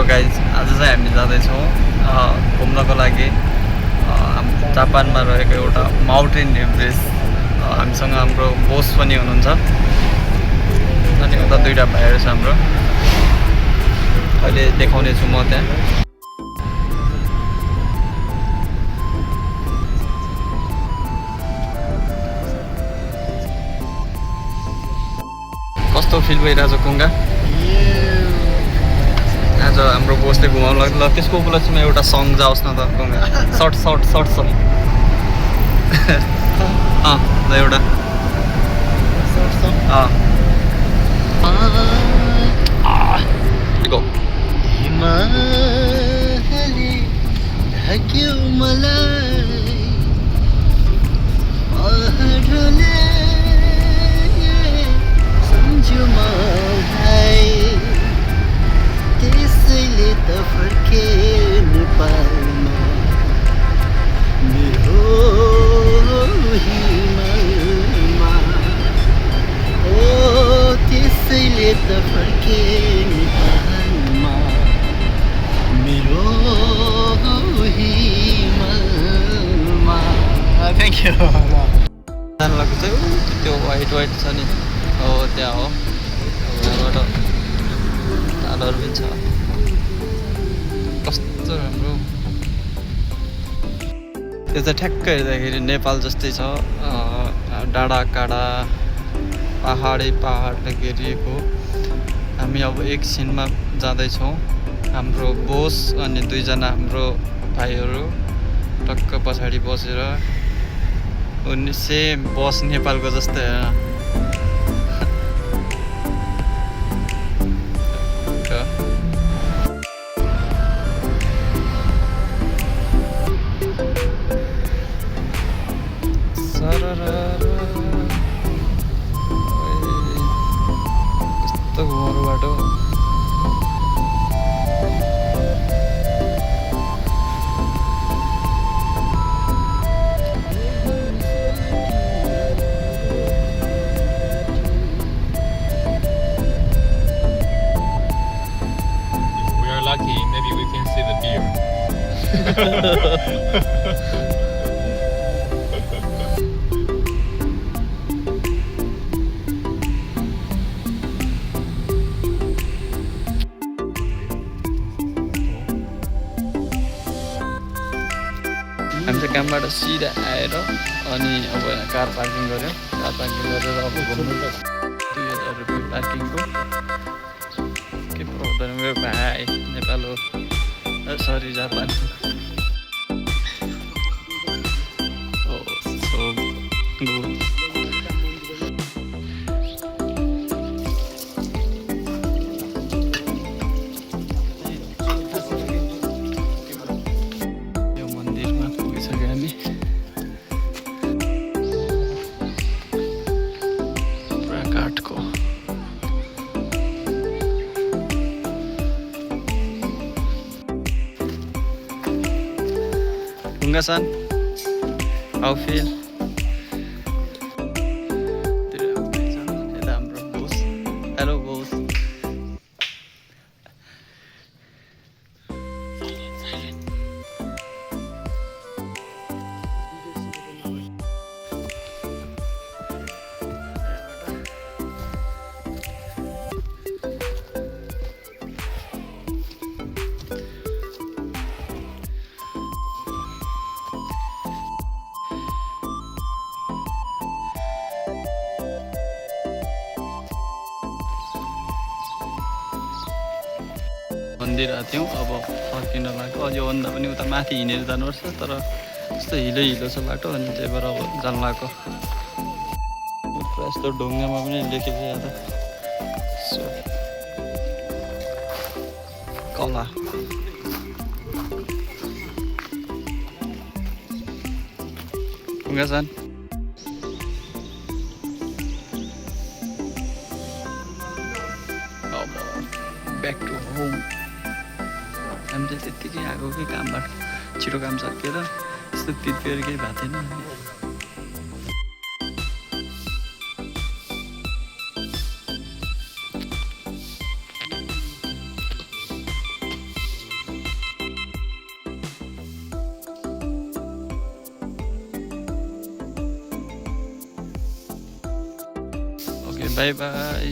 Hello guys, आज चाहिँ हामी जाँदैछौँ घुम्नको लागि जापानमा रहेको एउटा माउन्टेन एभरेस्ट। हामीसँग हाम्रो बोस पनि हुनुहुन्छ अनि उता दुईवटा भाइहरू छ हाम्रो। अहिले देखाउने छु म त्यहाँ। कस्तो फिल भइरहेछ कुङ्गा? आज हाम्रो बोसले घुमाउनु लाग्छ। ल त्यसको उपलक्ष्यमा एउटा सङ जाओस् न त कुङ्गा। सर्ट सङ ल एउटा गो। त्यसैले त फर्के नेपालमा मेरो हिमालमा। ओ त्यसैले त फर्के नेपालमा मेरो हिमालमा। Thank you. जानु लाग्छ चाहिँ त्यो वाइट छ नि, हो त्यहाँ हो। यहाँबाट तालहरू पनि छ, कस्तो राम्रो। त्यो चाहिँ ठ्याक्कै हेर्दाखेरि नेपाल जस्तै छ। डाँडा काँडा पहाडले घेरिएको। हामी अब एकछिनमा जाँदैछौँ। हाम्रो बोस अनि दुईजना हाम्रो भाइहरू टक्क पछाडि बसेर। उनी सेम बस नेपालको जस्तै कस्तो घुमाउरो बाटो। We are lucky, maybe we can see the view. हामी चाहिँ कामबाट सिधा आएर अनि अब कार पार्किङ गऱ्यो। कार पार्किङ गरेर अब घुम्नु 2000 रुपियाँ पार्किङको। के प्रब्लम मेरो भाइ नेपाल हो, सरी जापान हो। So good. San, how feel? Hello boss. मन्दिर आएको थियौँ, अब फर्किन लाग्यो। अझ योभन्दा पनि उता माथि हिँडेर जानुपर्छ, तर यस्तो हिलो छ बाटो, अनि त्यही भएर अब जानु लाग्यो। पुरा यस्तो ढुङ्गामा पनि लेखेको छ कला। ढुङ्गासान अब ब्याक टु होम। हामी चाहिँ त्यत्तिकै आएको कि कामबाट, छिटो काम सकिएर यस्तो प्रिपेयर केही भएको थिएन। By by.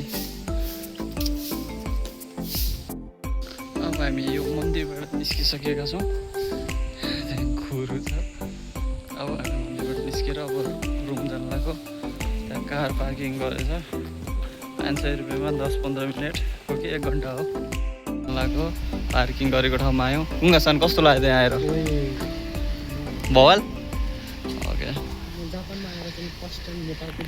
अब हामी यो मन्दिरबाट निस्किसकेका छौँ। गुरु छ। अब हामी मन्दिरबाट निस्केर अब रुम जान लाग्यो। त्यहाँ कार पार्किङ गरेछ 500 रुपियाँमा 10-15 मिनट हो कि 1 घन्टा हो लाग्यो। पार्किङ गरेको ठाउँमा आयौँ। कुङ्गासान कस्तो लाग्यो त्यहाँ आएर? भवाल ओके। जापानमा आएर पनि फर्स्ट टाइम नेपालको